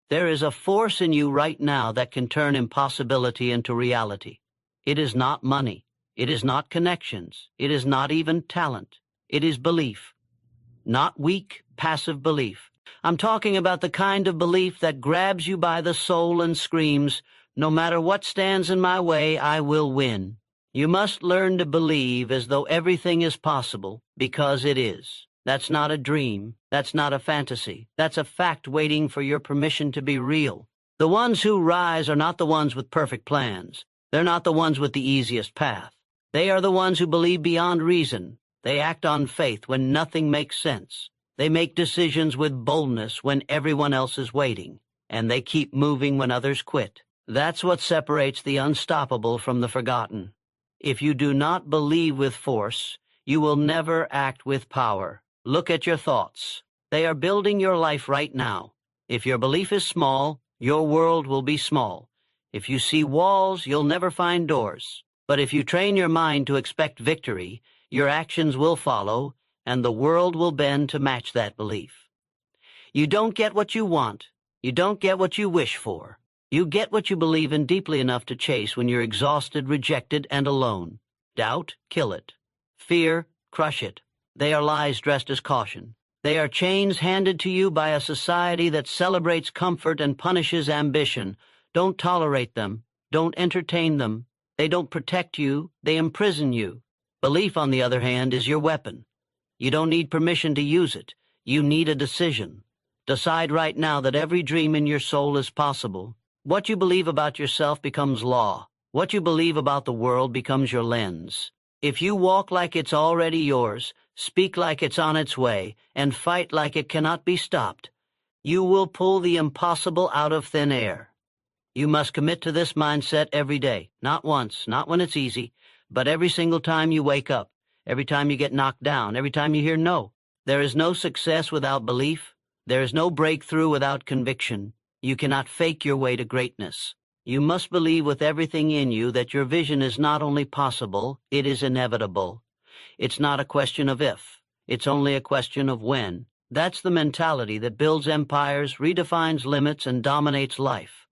There is a force in you right now that can turn impossibility into reality. It is not money. It is not connections. It is not even talent. It is belief. Not weak, passive belief. I'm talking about the kind of belief that grabs you by the soul and screams, "No matter what stands in my way, I will win." You must learn to believe as though everything is possible, because it is. That's not a dream. That's not a fantasy. That's a fact waiting for your permission to be real. The ones who rise are not the ones with perfect plans. They're not the ones with the easiest path. They are the ones who believe beyond reason. They act on faith when nothing makes sense. They make decisions with boldness when everyone else is waiting. And they keep moving when others quit. That's what separates the unstoppable from the forgotten. If you do not believe with force, you will never act with power. Look at your thoughts. They are building your life right now. If your belief is small, your world will be small. If you see walls, you'll never find doors. But if you train your mind to expect victory, your actions will follow, and the world will bend to match that belief. You don't get what you want. You don't get what you wish for. You get what you believe in deeply enough to chase when you're exhausted, rejected, and alone. Doubt, kill it. Fear, crush it. They are lies dressed as caution. They are chains handed to you by a society that celebrates comfort and punishes ambition. Don't tolerate them. Don't entertain them. They don't protect you. They imprison you. Belief, on the other hand, is your weapon. You don't need permission to use it. You need a decision. Decide right now that every dream in your soul is possible. What you believe about yourself becomes law. What you believe about the world becomes your lens. If you walk like it's already yours, speak like it's on its way, and fight like it cannot be stopped, you will pull the impossible out of thin air. You must commit to this mindset every day, not once, not when it's easy, but every single time you wake up, every time you get knocked down, every time you hear no. There is no success without belief. There is no breakthrough without conviction. You cannot fake your way to greatness. You must believe with everything in you that your vision is not only possible, it is inevitable. It's not a question of if. It's only a question of when. That's the mentality that builds empires, redefines limits, and dominates life.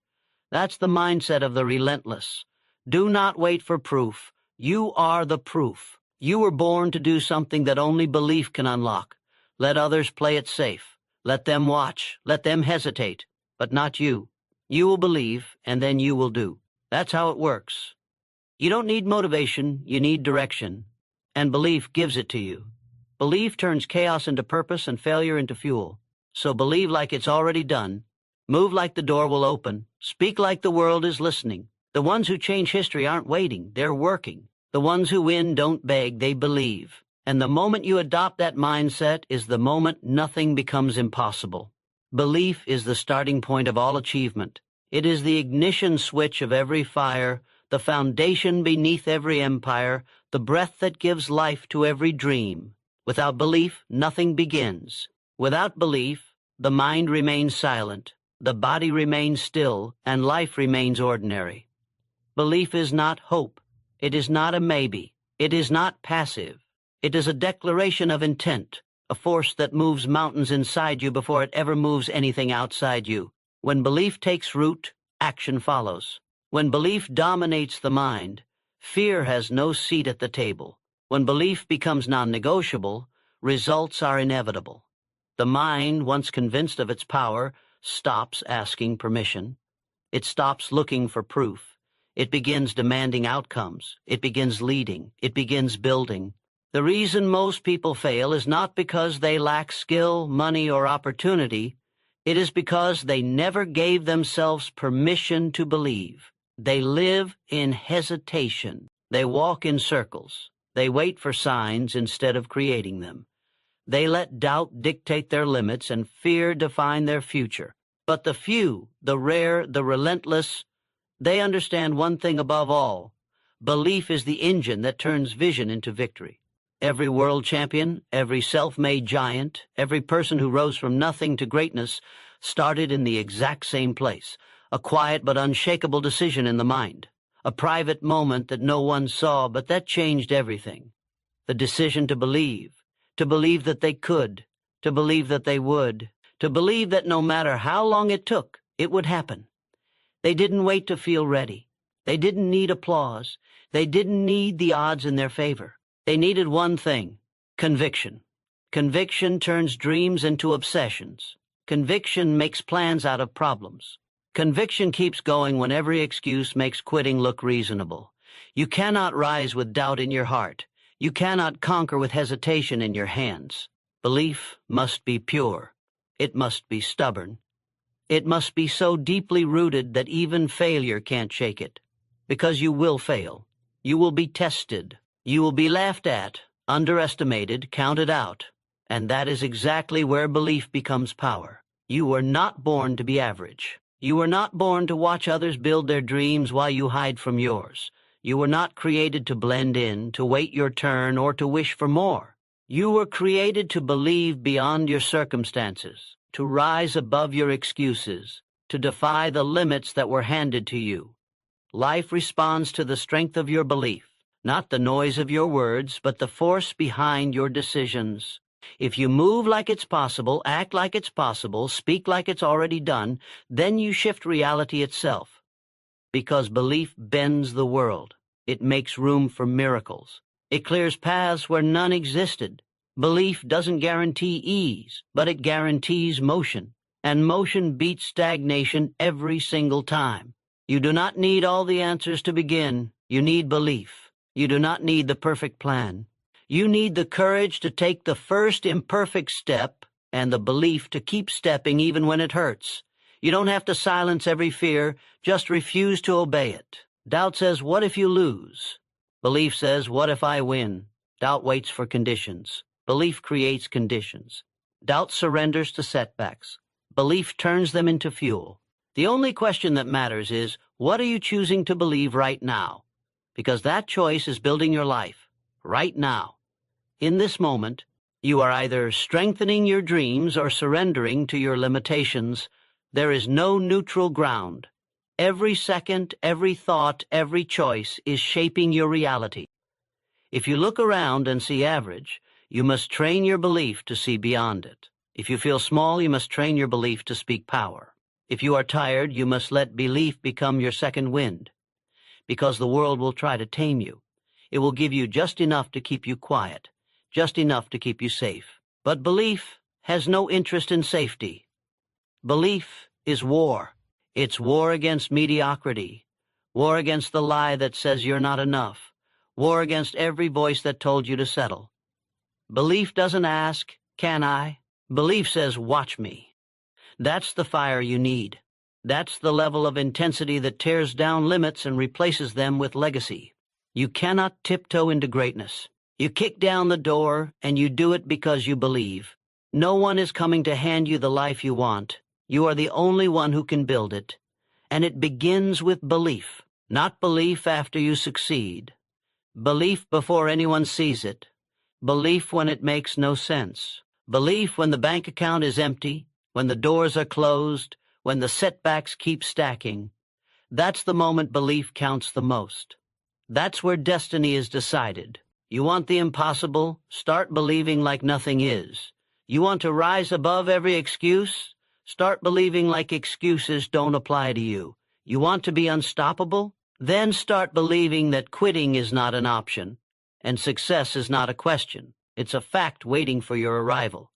That's the mindset of the relentless. Do not wait for proof. You are the proof. You were born to do something that only belief can unlock. Let others play it safe. Let them watch. Let them hesitate. But not you. You will believe, and then you will do. That's how it works. You don't need motivation, you need direction. And belief gives it to you. Belief turns chaos into purpose and failure into fuel. So believe like it's already done. Move like the door will open. Speak like the world is listening. The ones who change history aren't waiting, they're working. The ones who win don't beg, they believe. And the moment you adopt that mindset is the moment nothing becomes impossible. Belief is the starting point of all achievement. It is the ignition switch of every fire, the foundation beneath every empire, the breath that gives life to every dream. Without belief, nothing begins. Without belief, the mind remains silent, the body remains still, and life remains ordinary. Belief is not hope. It is not a maybe. It is not passive. It is a declaration of intent. A force that moves mountains inside you before it ever moves anything outside you. When belief takes root, action follows. When belief dominates the mind, fear has no seat at the table. When belief becomes non-negotiable, results are inevitable. The mind, once convinced of its power, stops asking permission. It stops looking for proof. It begins demanding outcomes. It begins leading. It begins building. The reason most people fail is not because they lack skill, money, or opportunity. It is because they never gave themselves permission to believe. They live in hesitation. They walk in circles. They wait for signs instead of creating them. They let doubt dictate their limits and fear define their future. But the few, the rare, the relentless, they understand one thing above all. Belief is the engine that turns vision into victory. Every world champion, every self-made giant, every person who rose from nothing to greatness started in the exact same place, a quiet but unshakable decision in the mind, a private moment that no one saw, but that changed everything. The decision to believe that they could, to believe that they would, to believe that no matter how long it took, It would happen. They didn't wait to feel ready. They didn't need applause. They didn't need the odds in their favor. They needed one thing: conviction. Conviction turns dreams into obsessions. Conviction makes plans out of problems. Conviction keeps going when every excuse makes quitting look reasonable. You cannot rise with doubt in your heart. You cannot conquer with hesitation in your hands. Belief must be pure. It must be stubborn. It must be so deeply rooted that even failure can't shake it. Because you will fail. You will be tested. You will be laughed at, underestimated, counted out. And that is exactly where belief becomes power. You were not born to be average. You were not born to watch others build their dreams while you hide from yours. You were not created to blend in, to wait your turn, or to wish for more. You were created to believe beyond your circumstances, to rise above your excuses, to defy the limits that were handed to you. Life responds to the strength of your belief, not the noise of your words, but the force behind your decisions. If you move like it's possible, act like it's possible, speak like it's already done, then you shift reality itself. Because belief bends the world. It makes room for miracles. It clears paths where none existed. Belief doesn't guarantee ease, but it guarantees motion. And motion beats stagnation every single time. You do not need all the answers to begin. You need belief. You do not need the perfect plan. You need the courage to take the first imperfect step and the belief to keep stepping even when it hurts. You don't have to silence every fear, just refuse to obey it. Doubt says, what if you lose? Belief says, what if I win? Doubt waits for conditions. Belief creates conditions. Doubt surrenders to setbacks. Belief turns them into fuel. The only question that matters is, what are you choosing to believe right now? Because that choice is building your life, right now. In this moment, you are either strengthening your dreams or surrendering to your limitations. There is no neutral ground. Every second, every thought, every choice is shaping your reality. If you look around and see average, you must train your belief to see beyond it. If you feel small, you must train your belief to speak power. If you are tired, you must let belief become your second wind. Because the world will try to tame you. It will give you just enough to keep you quiet. Just enough to keep you safe. But belief has no interest in safety. Belief is war. It's war against mediocrity. War against the lie that says you're not enough. War against every voice that told you to settle. Belief doesn't ask, can I? Belief says, watch me. That's the fire you need. That's the level of intensity that tears down limits and replaces them with legacy. You cannot tiptoe into greatness. You kick down the door, and you do it because you believe. No one is coming to hand you the life you want. You are the only one who can build it. And it begins with belief, not belief after you succeed. Belief before anyone sees it. Belief when it makes no sense. Belief when the bank account is empty, when the doors are closed, when the setbacks keep stacking. That's the moment belief counts the most. That's where destiny is decided. You want the impossible? Start believing like nothing is. You want to rise above every excuse? Start believing like excuses don't apply to you. You want to be unstoppable? Then start believing that quitting is not an option, and success is not a question. It's a fact waiting for your arrival.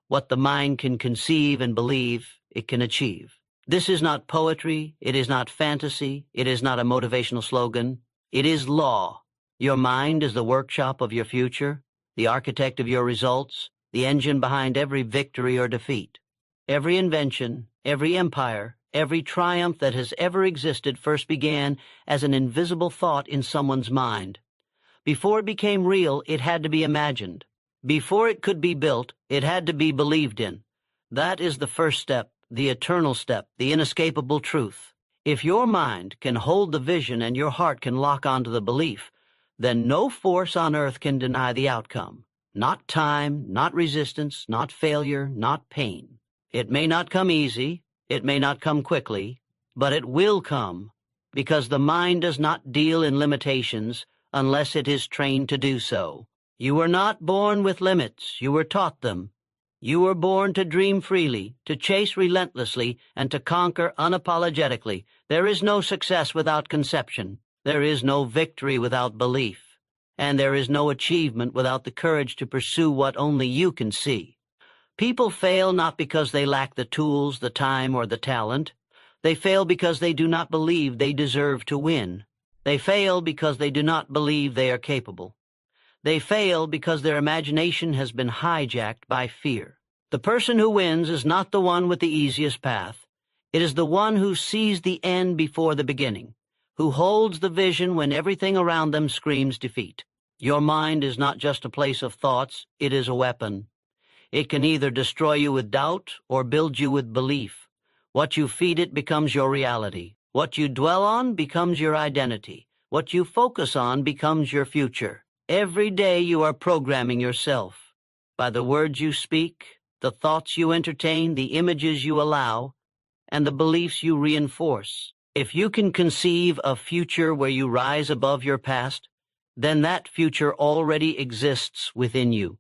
What the mind can conceive and believe, it can achieve. This is not poetry. It is not fantasy. It is not a motivational slogan. It is law. Your mind is the workshop of your future, the architect of your results, the engine behind every victory or defeat. Every invention, every empire, every triumph that has ever existed first began as an invisible thought in someone's mind. Before it became real, it had to be imagined. Before it could be built, it had to be believed in. That is the first step, the eternal step, the inescapable truth. If your mind can hold the vision and your heart can lock onto the belief, then no force on earth can deny the outcome. Not time, not resistance, not failure, not pain. It may not come easy, it may not come quickly, but it will come, because the mind does not deal in limitations unless it is trained to do so. You were not born with limits, you were taught them. You were born to dream freely, to chase relentlessly, and to conquer unapologetically. There is no success without conception. There is no victory without belief. And there is no achievement without the courage to pursue what only you can see. People fail not because they lack the tools, the time, or the talent. They fail because they do not believe they deserve to win. They fail because they do not believe they are capable. They fail because their imagination has been hijacked by fear. The person who wins is not the one with the easiest path. It is the one who sees the end before the beginning, who holds the vision when everything around them screams defeat. Your mind is not just a place of thoughts, it is a weapon. It can either destroy you with doubt or build you with belief. What you feed it becomes your reality. What you dwell on becomes your identity. What you focus on becomes your future. Every day you are programming yourself. By the words you speak, the thoughts you entertain, the images you allow, and the beliefs you reinforce. If you can conceive a future where you rise above your past, then that future already exists within you.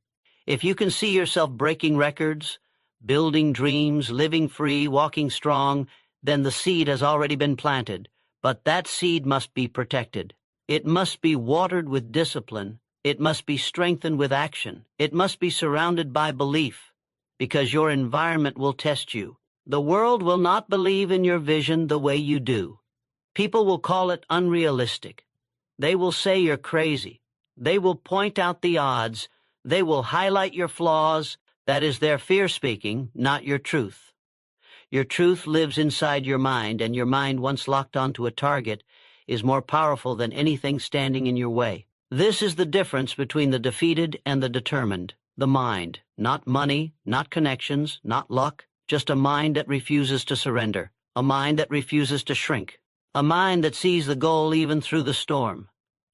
If you can see yourself breaking records, building dreams, living free, walking strong, then the seed has already been planted. But that seed must be protected. It must be watered with discipline. It must be strengthened with action. It must be surrounded by belief, because your environment will test you. The world will not believe in your vision the way you do. People will call it unrealistic. They will say you're crazy. They will point out the odds. They will highlight your flaws. That is their fear speaking, not your truth. Your truth lives inside your mind, and your mind, once locked onto a target, is more powerful than anything standing in your way. This is the difference between the defeated and the determined. The mind, not money, not connections, not luck, just a mind that refuses to surrender, a mind that refuses to shrink, a mind that sees the goal even through the storm.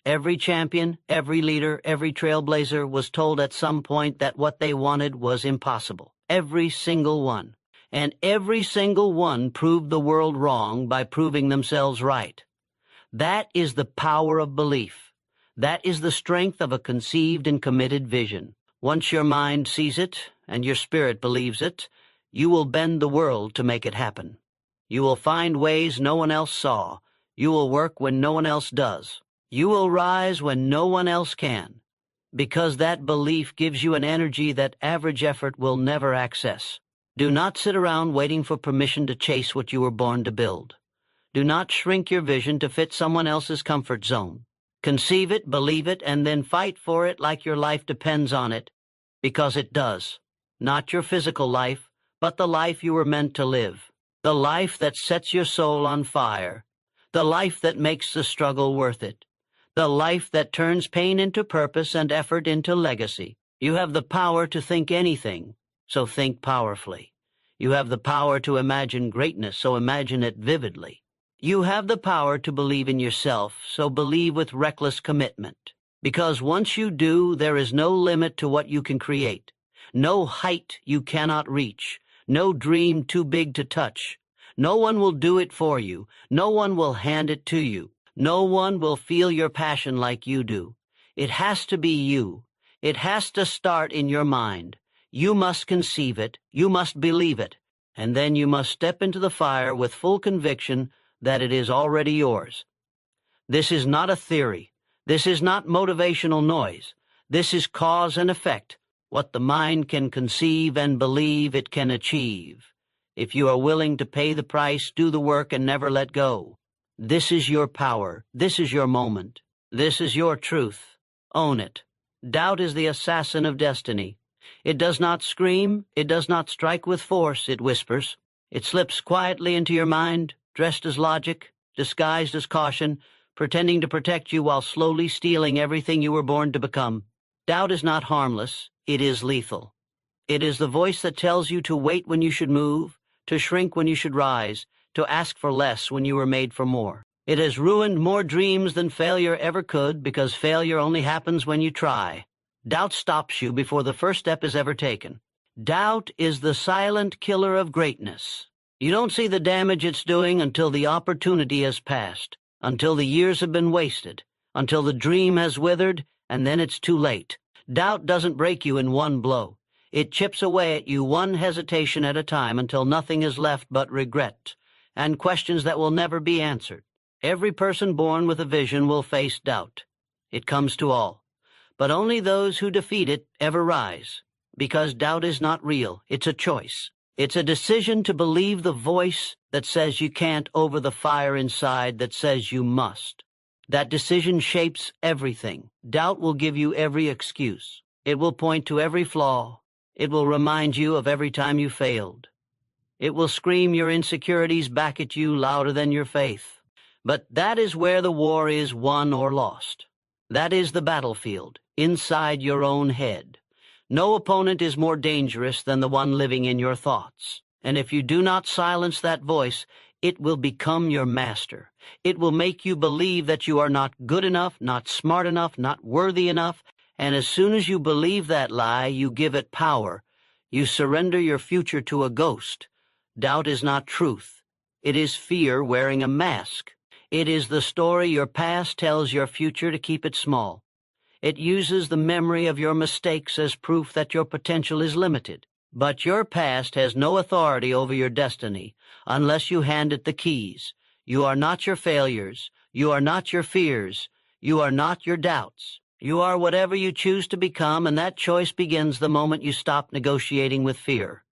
Every champion, every leader, every trailblazer was told at some point that what they wanted was impossible. Every single one. And every single one proved the world wrong by proving themselves right. That is the power of belief. That is the strength of a conceived and committed vision. Once your mind sees it and your spirit believes it, you will bend the world to make it happen. You will find ways no one else saw. You will work when no one else does. You will rise when no one else can, because that belief gives you an energy that average effort will never access. Do not sit around waiting for permission to chase what you were born to build. Do not shrink your vision to fit someone else's comfort zone. Conceive it, believe it, and then fight for it like your life depends on it, because it does. Not your physical life, but the life you were meant to live. The life that sets your soul on fire. The life that makes the struggle worth it. The life that turns pain into purpose and effort into legacy. You have the power to think anything, so think powerfully. You have the power to imagine greatness, so imagine it vividly. You have the power to believe in yourself, so believe with reckless commitment. Because once you do, there is no limit to what you can create. No height you cannot reach. No dream too big to touch. No one will do it for you. No one will hand it to you. No one will feel your passion like you do. It has to be you. It has to start in your mind. You must conceive it. You must believe it. And then you must step into the fire with full conviction that it is already yours. This is not a theory. This is not motivational noise. This is cause and effect. What the mind can conceive and believe, it can achieve. If you are willing to pay the price, do the work, and never let go. This is your power. This is your moment. This is your truth. Own it. Doubt is the assassin of destiny. It does not scream. It does not strike with force. It whispers. It slips quietly into your mind, dressed as logic, disguised as caution, pretending to protect you while slowly stealing everything you were born to become. Doubt is not harmless. It is lethal. It is the voice that tells you to wait when you should move, to shrink when you should rise, to ask for less when you were made for more. It has ruined more dreams than failure ever could, because failure only happens when you try. Doubt stops you before the first step is ever taken. Doubt is the silent killer of greatness. You don't see the damage it's doing until the opportunity has passed, until the years have been wasted, until the dream has withered, and then it's too late. Doubt doesn't break you in one blow. It chips away at you one hesitation at a time until nothing is left but regret and questions that will never be answered. Every person born with a vision will face doubt. It comes to all. But only those who defeat it ever rise, because doubt is not real. It's a choice. It's a decision to believe the voice that says you can't over the fire inside that says you must. That decision shapes everything. Doubt will give you every excuse. It will point to every flaw. It will remind you of every time you failed. It will scream your insecurities back at you louder than your faith. But that is where the war is won or lost. That is the battlefield, inside your own head. No opponent is more dangerous than the one living in your thoughts. And if you do not silence that voice, it will become your master. It will make you believe that you are not good enough, not smart enough, not worthy enough. And as soon as you believe that lie, you give it power. You surrender your future to a ghost. Doubt is not truth. It is fear wearing a mask. It is the story your past tells your future to keep it small. It uses the memory of your mistakes as proof that your potential is limited. But your past has no authority over your destiny unless you hand it the keys. You are not your failures. You are not your fears. You are not your doubts. You are whatever you choose to become, and that choice begins the moment you stop negotiating with fear.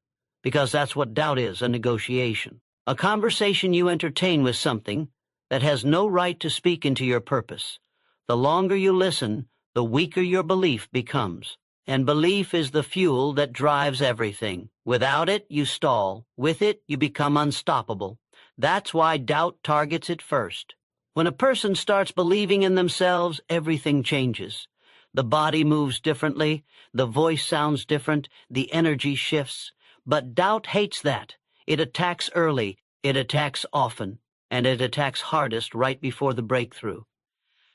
Because that's what doubt is, a negotiation. A conversation you entertain with something that has no right to speak into your purpose. The longer you listen, the weaker your belief becomes. And belief is the fuel that drives everything. Without it, you stall. With it, you become unstoppable. That's why doubt targets it first. When a person starts believing in themselves, everything changes. The body moves differently, the voice sounds different, the energy shifts. But doubt hates that. It attacks early, it attacks often, and it attacks hardest right before the breakthrough.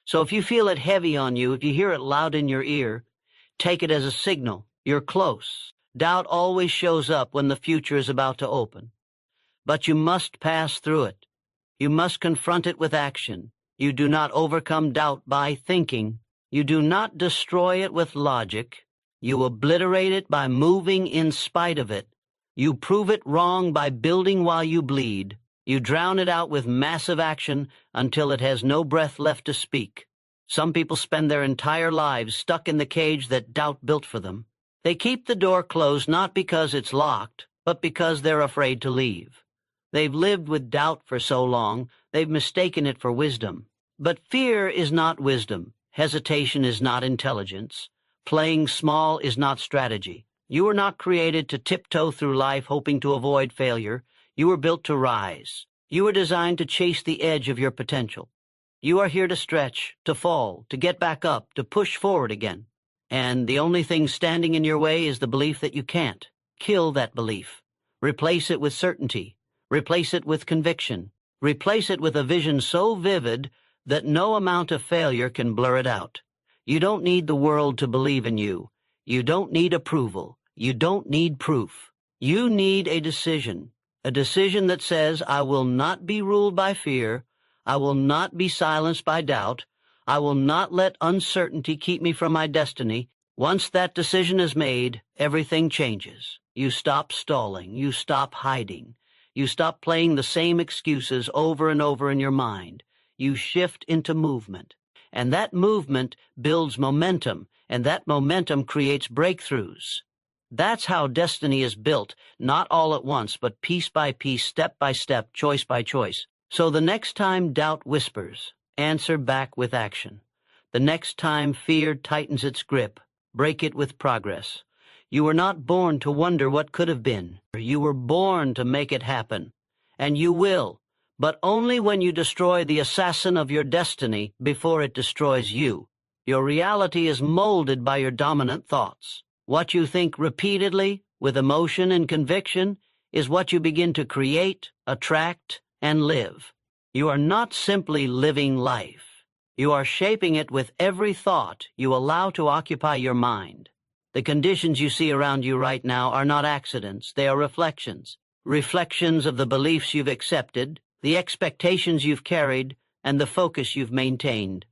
So if you feel it heavy on you, if you hear it loud in your ear, take it as a signal. You're close. Doubt always shows up when the future is about to open. But you must pass through it. You must confront it with action. You do not overcome doubt by thinking. You do not destroy it with logic. You obliterate it by moving in spite of it. You prove it wrong by building while you bleed. You drown it out with massive action until it has no breath left to speak. Some people spend their entire lives stuck in the cage that doubt built for them. They keep the door closed not because it's locked, but because they're afraid to leave. They've lived with doubt for so long, they've mistaken it for wisdom. But fear is not wisdom. Hesitation is not intelligence. Playing small is not strategy. You were not created to tiptoe through life hoping to avoid failure. You were built to rise. You were designed to chase the edge of your potential. You are here to stretch, to fall, to get back up, to push forward again. And the only thing standing in your way is the belief that you can't. Kill that belief. Replace it with certainty. Replace it with conviction. Replace it with a vision so vivid that no amount of failure can blur it out. You don't need the world to believe in you. You don't need approval. You don't need proof. You need a decision that says, I will not be ruled by fear. I will not be silenced by doubt. I will not let uncertainty keep me from my destiny. Once that decision is made, everything changes. You stop stalling. You stop hiding. You stop playing the same excuses over and over in your mind. You shift into movement. And that movement builds momentum, and that momentum creates breakthroughs. That's how destiny is built, not all at once, but piece by piece, step by step, choice by choice. So the next time doubt whispers, answer back with action. The next time fear tightens its grip, break it with progress. You were not born to wonder what could have been. You were born to make it happen. And you will, but only when you destroy the assassin of your destiny before it destroys you. Your reality is molded by your dominant thoughts. What you think repeatedly, with emotion and conviction, is what you begin to create, attract, and live. You are not simply living life. You are shaping it with every thought you allow to occupy your mind. The conditions you see around you right now are not accidents. They are reflections. Reflections of the beliefs you've accepted, the expectations you've carried, and the focus you've maintained.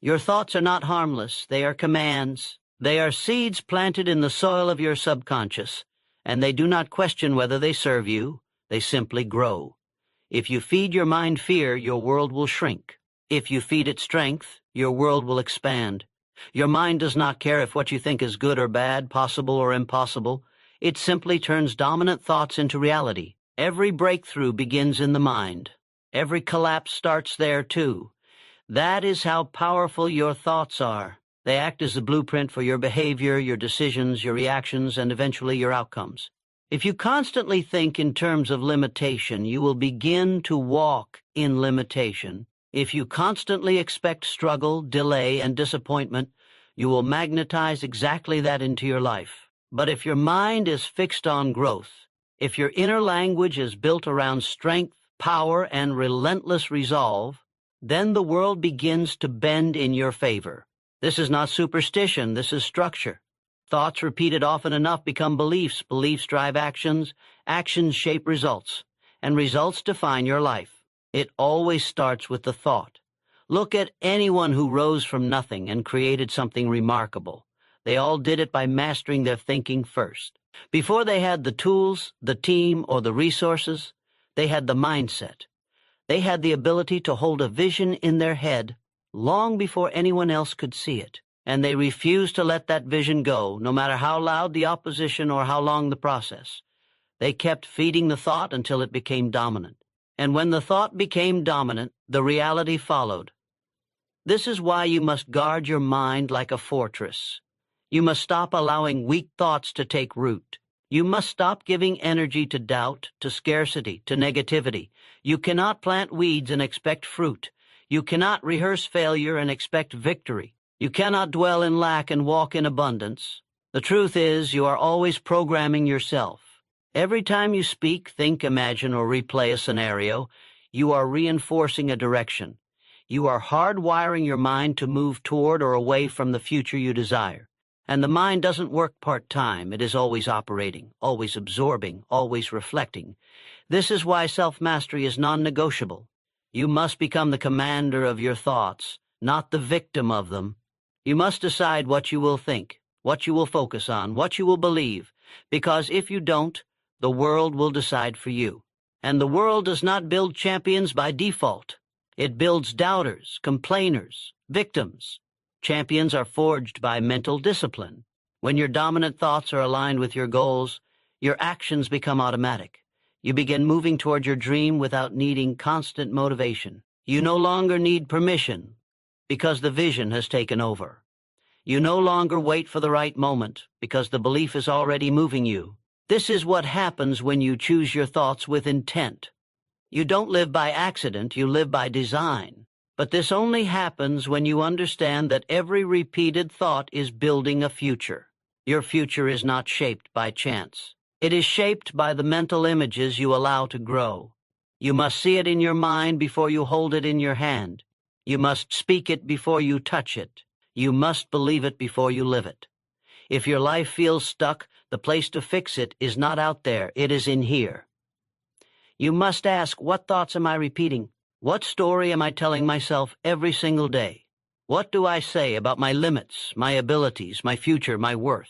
Your thoughts are not harmless. They are commands. They are seeds planted in the soil of your subconscious, and they do not question whether they serve you. They simply grow. If you feed your mind fear, your world will shrink. If you feed it strength, your world will expand. Your mind does not care if what you think is good or bad, possible or impossible. It simply turns dominant thoughts into reality. Every breakthrough begins in the mind. Every collapse starts there, too. That is how powerful your thoughts are. They act as the blueprint for your behavior, your decisions, your reactions, and eventually your outcomes. If you constantly think in terms of limitation, you will begin to walk in limitation. If you constantly expect struggle, delay, and disappointment, you will magnetize exactly that into your life. But if your mind is fixed on growth, if your inner language is built around strength, power, and relentless resolve, then the world begins to bend in your favor. This is not superstition, this is structure. Thoughts repeated often enough become beliefs. Beliefs drive actions. Actions shape results. And results define your life. It always starts with the thought. Look at anyone who rose from nothing and created something remarkable. They all did it by mastering their thinking first. Before they had the tools, the team, or the resources, they had the mindset. They had the ability to hold a vision in their head long before anyone else could see it. And they refused to let that vision go, no matter how loud the opposition or how long the process. They kept feeding the thought until it became dominant. And when the thought became dominant, the reality followed. This is why you must guard your mind like a fortress. You must stop allowing weak thoughts to take root. You must stop giving energy to doubt, to scarcity, to negativity. You cannot plant weeds and expect fruit. You cannot rehearse failure and expect victory. You cannot dwell in lack and walk in abundance. The truth is, you are always programming yourself. Every time you speak, think, imagine, or replay a scenario, you are reinforcing a direction. You are hardwiring your mind to move toward or away from the future you desire. And the mind doesn't work part-time. It is always operating, always absorbing, always reflecting. This is why self-mastery is non-negotiable. You must become the commander of your thoughts, not the victim of them. You must decide what you will think, what you will focus on, what you will believe, because if you don't, the world will decide for you. And the world does not build champions by default. It builds doubters, complainers, victims. Champions are forged by mental discipline. When your dominant thoughts are aligned with your goals, your actions become automatic. You begin moving toward your dream without needing constant motivation. You no longer need permission, because the vision has taken over. You no longer wait for the right moment, because the belief is already moving you. This is what happens when you choose your thoughts with intent. You don't live by accident, you live by design. But this only happens when you understand that every repeated thought is building a future. Your future is not shaped by chance. It is shaped by the mental images you allow to grow. You must see it in your mind before you hold it in your hand. You must speak it before you touch it. You must believe it before you live it. If your life feels stuck, the place to fix it is not out there, it is in here. You must ask, what thoughts am I repeating? What story am I telling myself every single day? What do I say about my limits, my abilities, my future, my worth?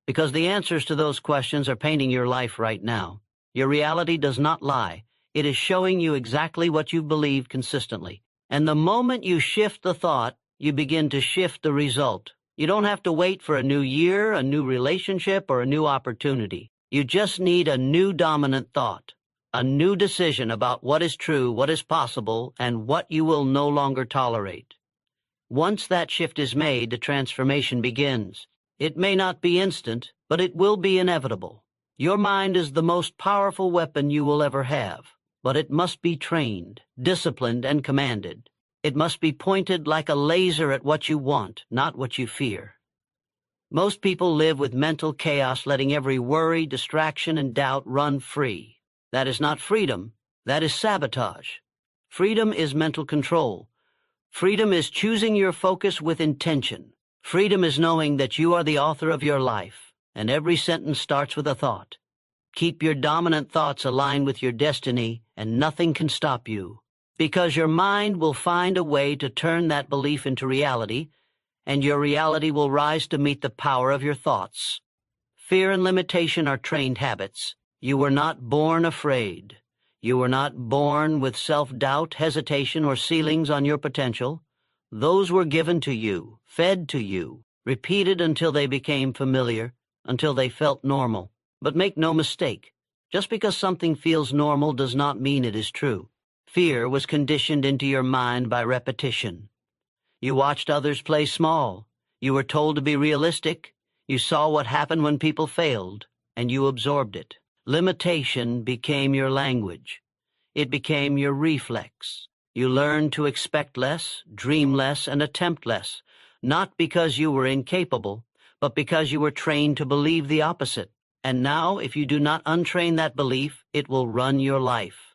Because the answers to those questions are painting your life right now. Your reality does not lie. It is showing you exactly what you've believed consistently. And the moment you shift the thought, you begin to shift the result. You don't have to wait for a new year, a new relationship, or a new opportunity. You just need a new dominant thought, a new decision about what is true, what is possible, and what you will no longer tolerate. Once that shift is made, the transformation begins. It may not be instant, but it will be inevitable. Your mind is the most powerful weapon you will ever have, but it must be trained, disciplined, and commanded. It must be pointed like a laser at what you want, not what you fear. Most people live with mental chaos, letting every worry, distraction, and doubt run free. That is not freedom. That is sabotage. Freedom is mental control. Freedom is choosing your focus with intention. Freedom is knowing that you are the author of your life, and every sentence starts with a thought. Keep your dominant thoughts aligned with your destiny, and nothing can stop you. Because your mind will find a way to turn that belief into reality, and your reality will rise to meet the power of your thoughts. Fear and limitation are trained habits. You were not born afraid. You were not born with self-doubt, hesitation, or ceilings on your potential. Those were given to you, fed to you, repeated until they became familiar, until they felt normal. But make no mistake, just because something feels normal does not mean it is true. Fear was conditioned into your mind by repetition. You watched others play small. You were told to be realistic. You saw what happened when people failed, and you absorbed it. Limitation became your language. It became your reflex. You learned to expect less, dream less, and attempt less, not because you were incapable, but because you were trained to believe the opposite. And now, if you do not untrain that belief, it will run your life.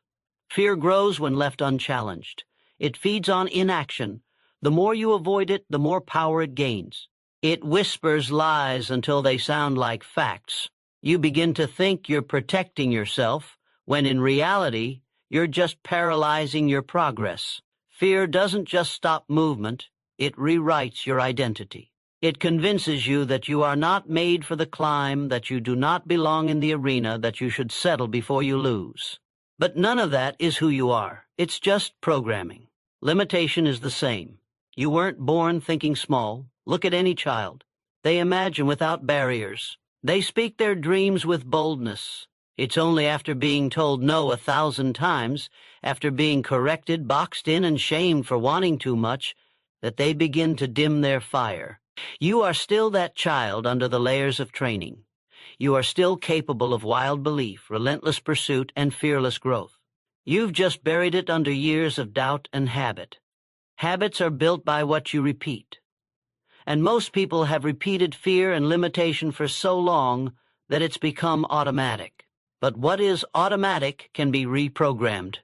Fear grows when left unchallenged. It feeds on inaction. The more you avoid it, the more power it gains. It whispers lies until they sound like facts. You begin to think you're protecting yourself, when in reality, you're just paralyzing your progress. Fear doesn't just stop movement, it rewrites your identity. It convinces you that you are not made for the climb, that you do not belong in the arena, that you should settle before you lose. But none of that is who you are. It's just programming. Limitation is the same. You weren't born thinking small. Look at any child. They imagine without barriers. They speak their dreams with boldness. It's only after being told no 1,000 times, after being corrected, boxed in, and shamed for wanting too much, that they begin to dim their fire. You are still that child under the layers of training. You are still capable of wild belief, relentless pursuit, and fearless growth. You've just buried it under years of doubt and habit. Habits are built by what you repeat. And most people have repeated fear and limitation for so long that it's become automatic. But what is automatic can be reprogrammed.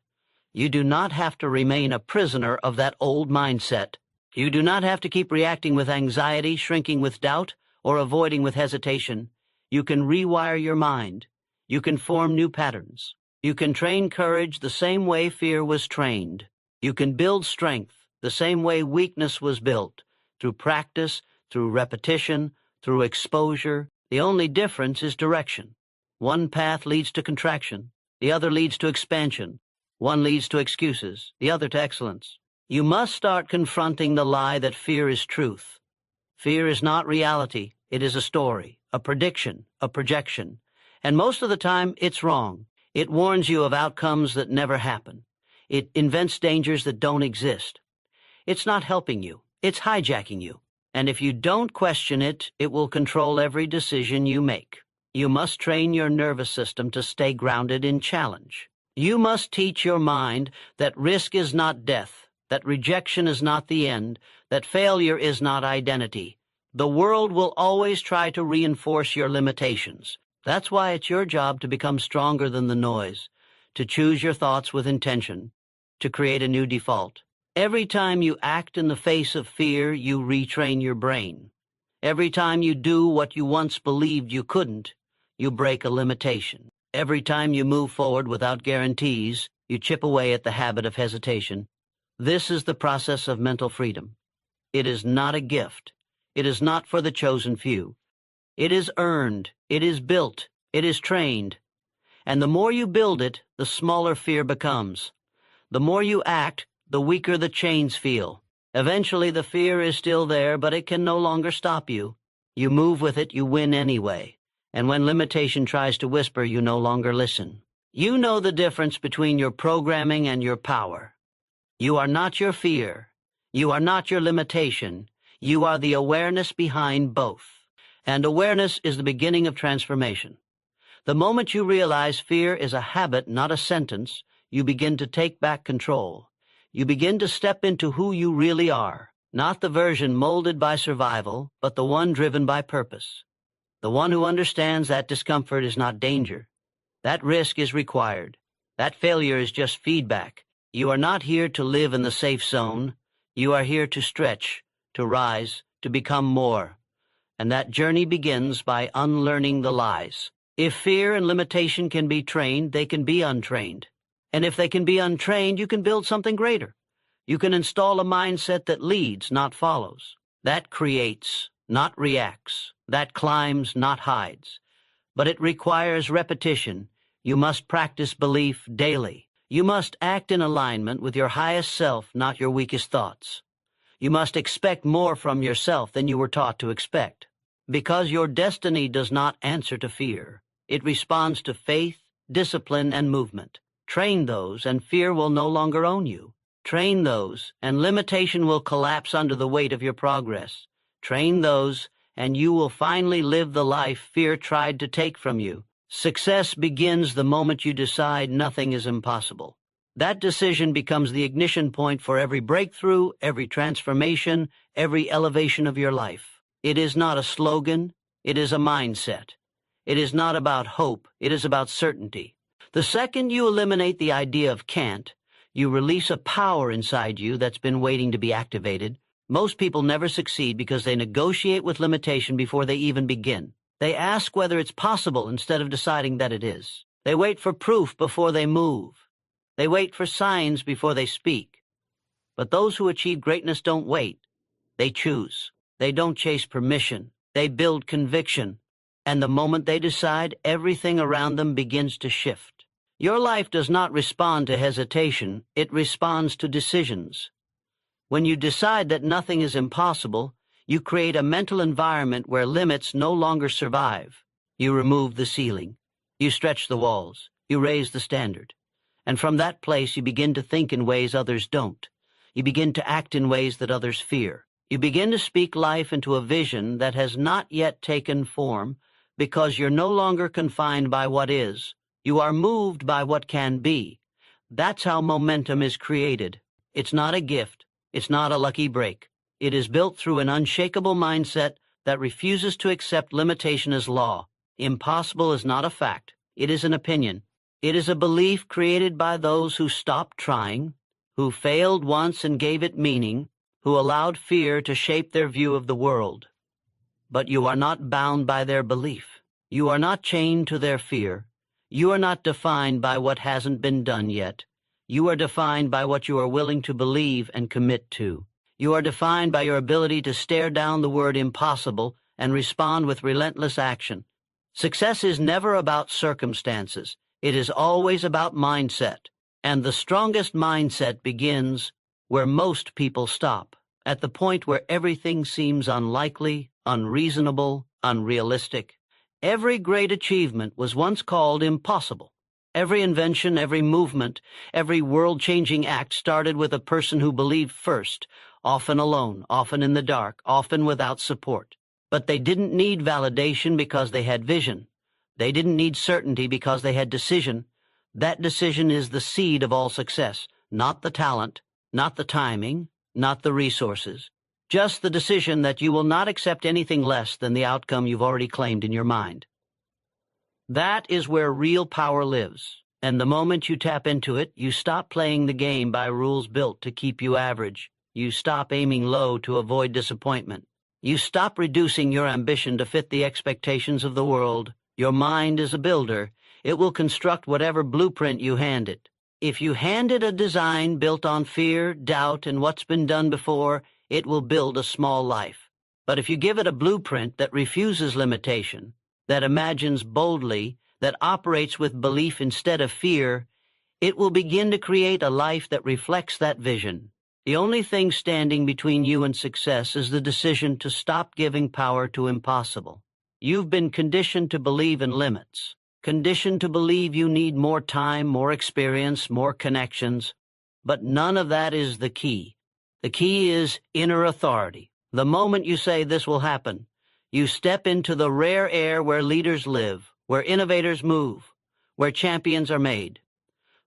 You do not have to remain a prisoner of that old mindset. You do not have to keep reacting with anxiety, shrinking with doubt, or avoiding with hesitation. You can rewire your mind. You can form new patterns. You can train courage the same way fear was trained. You can build strength the same way weakness was built, through practice, through repetition, through exposure. The only difference is direction. One path leads to contraction. The other leads to expansion. One leads to excuses. The other to excellence. You must start confronting the lie that fear is truth. Fear is not reality. It is a story, a prediction, a projection. And most of the time, it's wrong. It warns you of outcomes that never happen. It invents dangers that don't exist. It's not helping you. It's hijacking you. And if you don't question it, it will control every decision you make. You must train your nervous system to stay grounded in challenge. You must teach your mind that risk is not death, that rejection is not the end, that failure is not identity. The world will always try to reinforce your limitations. That's why it's your job to become stronger than the noise, to choose your thoughts with intention, to create a new default. Every time you act in the face of fear, you retrain your brain. Every time you do what you once believed you couldn't, you break a limitation. Every time you move forward without guarantees, you chip away at the habit of hesitation. This is the process of mental freedom. It is not a gift. It is not for the chosen few. It is earned. It is built. It is trained. And the more you build it, the smaller fear becomes. The more you act, the weaker the chains feel. Eventually the fear is still there, but it can no longer stop you. You move with it, you win anyway. And when limitation tries to whisper, you no longer listen. You know the difference between your programming and your power. You are not your fear. You are not your limitation. You are the awareness behind both. And awareness is the beginning of transformation. The moment you realize fear is a habit, not a sentence, you begin to take back control. You begin to step into who you really are, not the version molded by survival, but the one driven by purpose. The one who understands that discomfort is not danger. That risk is required. That failure is just feedback. You are not here to live in the safe zone. You are here to stretch, to rise, to become more. And that journey begins by unlearning the lies. If fear and limitation can be trained, they can be untrained. And if they can be untrained, you can build something greater. You can install a mindset that leads, not follows. That creates, not reacts. That climbs, not hides. But it requires repetition. You must practice belief daily. You must act in alignment with your highest self, not your weakest thoughts. You must expect more from yourself than you were taught to expect. Because your destiny does not answer to fear. It responds to faith, discipline, and movement. Train those, and fear will no longer own you. Train those, and limitation will collapse under the weight of your progress. Train those, and you will finally live the life fear tried to take from you. Success begins the moment you decide nothing is impossible. That decision becomes the ignition point for every breakthrough, every transformation, every elevation of your life. It is not a slogan, it is a mindset. It is not about hope, it is about certainty. The second you eliminate the idea of can't, you release a power inside you that's been waiting to be activated. Most people never succeed because they negotiate with limitation before they even begin. They ask whether it's possible instead of deciding that it is. They wait for proof before they move. They wait for signs before they speak. But those who achieve greatness don't wait. They choose. They don't chase permission. They build conviction. And the moment they decide, everything around them begins to shift. Your life does not respond to hesitation. It responds to decisions. When you decide that nothing is impossible, you create a mental environment where limits no longer survive. You remove the ceiling. You stretch the walls. You raise the standard. And from that place, you begin to think in ways others don't. You begin to act in ways that others fear. You begin to speak life into a vision that has not yet taken form because you're no longer confined by what is. You are moved by what can be. That's how momentum is created. It's not a gift. It's not a lucky break. It is built through an unshakable mindset that refuses to accept limitation as law. Impossible is not a fact. It is an opinion. It is a belief created by those who stopped trying, who failed once and gave it meaning, who allowed fear to shape their view of the world. But you are not bound by their belief. You are not chained to their fear. You are not defined by what hasn't been done yet. You are defined by what you are willing to believe and commit to. You are defined by your ability to stare down the word impossible and respond with relentless action. Success is never about circumstances. It is always about mindset. And the strongest mindset begins where most people stop, at the point where everything seems unlikely, unreasonable, unrealistic. Every great achievement was once called impossible. Every invention, every movement, every world-changing act started with a person who believed first, often alone, often in the dark, often without support. But they didn't need validation because they had vision. They didn't need certainty because they had decision. That decision is the seed of all success, not the talent, not the timing, not the resources. Just the decision that you will not accept anything less than the outcome you've already claimed in your mind. That is where real power lives. And the moment you tap into it, you stop playing the game by rules built to keep you average. You stop aiming low to avoid disappointment. You stop reducing your ambition to fit the expectations of the world. Your mind is a builder. It will construct whatever blueprint you hand it. If you hand it a design built on fear, doubt, and what's been done before, it will build a small life. But if you give it a blueprint that refuses limitation, that imagines boldly, that operates with belief instead of fear, it will begin to create a life that reflects that vision. The only thing standing between you and success is the decision to stop giving power to impossible. You've been conditioned to believe in limits, conditioned to believe you need more time, more experience, more connections. But none of that is the key. The key is inner authority. The moment you say this will happen, you step into the rare air where leaders live, where innovators move, where champions are made.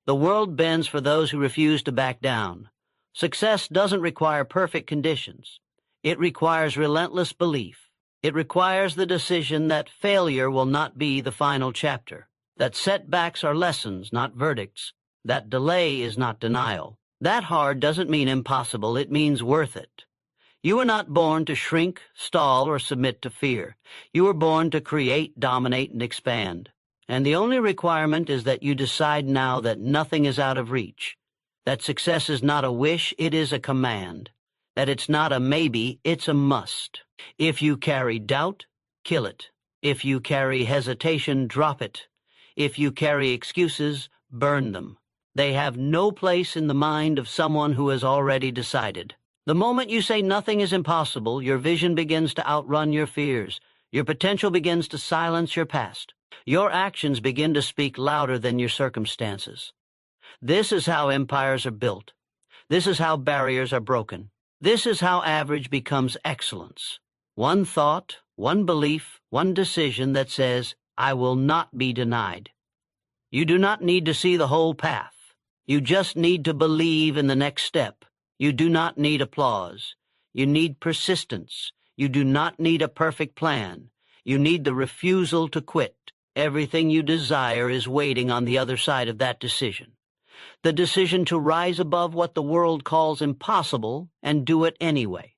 The world bends for those who refuse to back down. Success doesn't require perfect conditions. It requires relentless belief. It requires the decision that failure will not be the final chapter, that setbacks are lessons, not verdicts, that delay is not denial. That hard doesn't mean impossible, it means worth it. You were not born to shrink, stall, or submit to fear. You were born to create, dominate, and expand. And the only requirement is that you decide now that nothing is out of reach, that success is not a wish, it is a command. that it's not a maybe, it's a must. If you carry doubt, kill it. If you carry hesitation, drop it. If you carry excuses, burn them. They have no place in the mind of someone who has already decided. The moment you say nothing is impossible, your vision begins to outrun your fears. Your potential begins to silence your past. Your actions begin to speak louder than your circumstances. This is how empires are built. This is how barriers are broken. This is how average becomes excellence. One thought, one belief, one decision that says, I will not be denied. You do not need to see the whole path. You just need to believe in the next step. You do not need applause. You need persistence. You do not need a perfect plan. You need the refusal to quit. Everything you desire is waiting on the other side of that decision. The decision to rise above what the world calls impossible and do it anyway.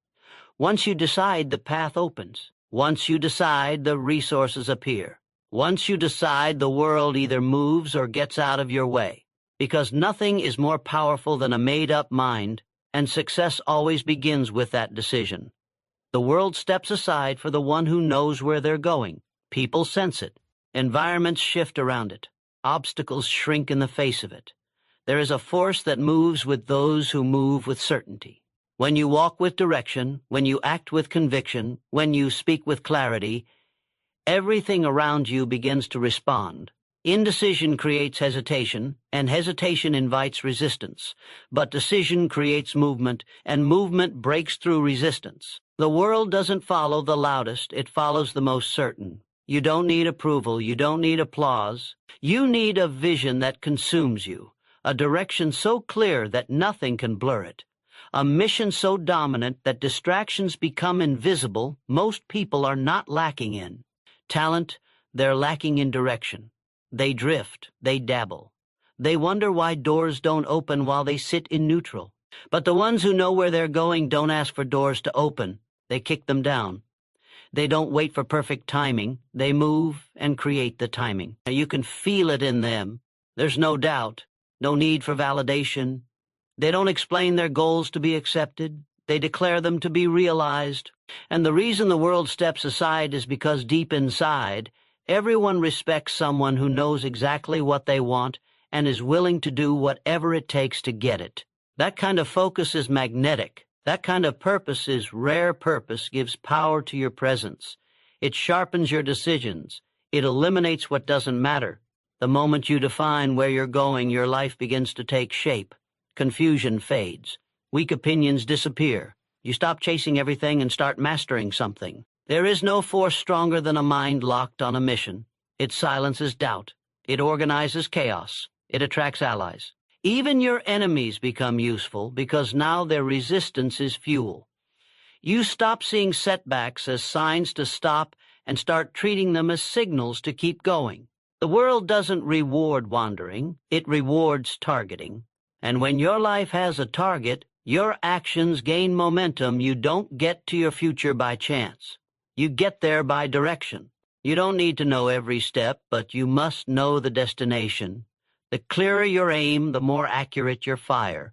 Once you decide, the path opens. Once you decide, the resources appear. Once you decide, the world either moves or gets out of your way. Because nothing is more powerful than a made-up mind, and success always begins with that decision. The world steps aside for the one who knows where they're going. People sense it. Environments shift around it. Obstacles shrink in the face of it. There is a force that moves with those who move with certainty. When you walk with direction, when you act with conviction, when you speak with clarity, everything around you begins to respond. Indecision creates hesitation, and hesitation invites resistance. But decision creates movement, and movement breaks through resistance. The world doesn't follow the loudest, it follows the most certain. You don't need approval, you don't need applause. You need a vision that consumes you, a direction so clear that nothing can blur it, a mission so dominant that distractions become invisible. Most people are not lacking in talent, they're lacking in direction. They drift, they dabble. They wonder why doors don't open while they sit in neutral. But the ones who know where they're going don't ask for doors to open. They kick them down. They don't wait for perfect timing. They move and create the timing. You can feel it in them. There's no doubt, no need for validation. They don't explain their goals to be accepted. They declare them to be realized. And the reason the world steps aside is because deep inside, everyone respects someone who knows exactly what they want and is willing to do whatever it takes to get it. That kind of focus is magnetic. That kind of purpose is rare. Purpose gives power to your presence. It sharpens your decisions. It eliminates what doesn't matter. The moment you define where you're going, your life begins to take shape. Confusion fades. Weak opinions disappear. You stop chasing everything and start mastering something. There is no force stronger than a mind locked on a mission. It silences doubt. It organizes chaos. It attracts allies. Even your enemies become useful because now their resistance is fuel. You stop seeing setbacks as signs to stop and start treating them as signals to keep going. The world doesn't reward wandering. It rewards targeting. And when your life has a target, your actions gain momentum. You don't get to your future by chance. You get there by direction. You don't need to know every step, but you must know the destination. The clearer your aim, the more accurate your fire.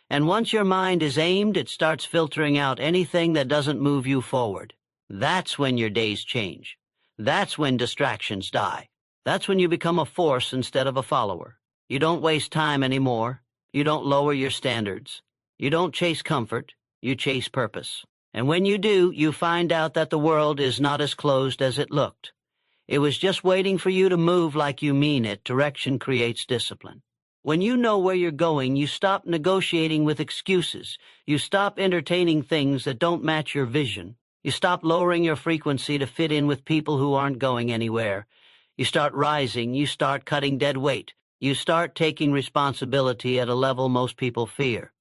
And once your mind is aimed, it starts filtering out anything that doesn't move you forward. That's when your days change. That's when distractions die. That's when you become a force instead of a follower. You don't waste time anymore. You don't lower your standards. You don't chase comfort. You chase purpose. And when you do, you find out that the world is not as closed as it looked. It was just waiting for you to move like you mean it. Direction creates discipline. When you know where you're going, you stop negotiating with excuses. You stop entertaining things that don't match your vision. You stop lowering your frequency to fit in with people who aren't going anywhere. You start rising. You start cutting dead weight. You start taking responsibility at a level most people fear.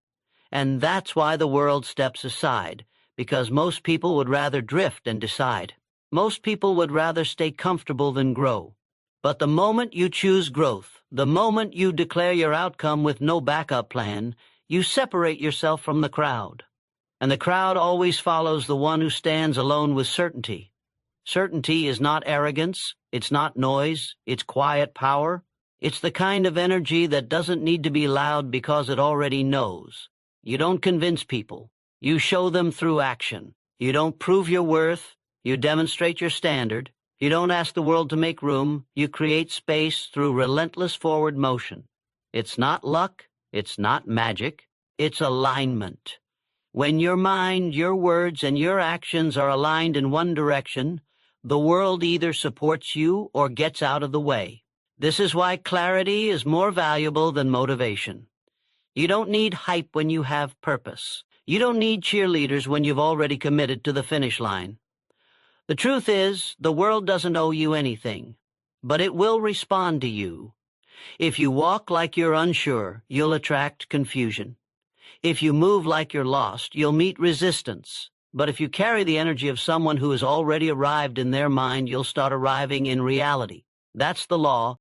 And that's why the world steps aside, because most people would rather drift than decide. Most people would rather stay comfortable than grow. But the moment you choose growth, the moment you declare your outcome with no backup plan, you separate yourself from the crowd. And the crowd always follows the one who stands alone with certainty. Certainty is not arrogance, it's not noise, it's quiet power. It's the kind of energy that doesn't need to be loud because it already knows. You don't convince people. You show them through action. You don't prove your worth. You demonstrate your standard. You don't ask the world to make room. You create space through relentless forward motion. It's not luck. It's not magic. It's alignment. When your mind, your words, and your actions are aligned in one direction, the world either supports you or gets out of the way. This is why clarity is more valuable than motivation. You don't need hype when you have purpose. You don't need cheerleaders when you've already committed to the finish line. The truth is, the world doesn't owe you anything, but it will respond to you. If you walk like you're unsure, you'll attract confusion. If you move like you're lost, you'll meet resistance. But if you carry the energy of someone who has already arrived in their mind, you'll start arriving in reality. That's the law.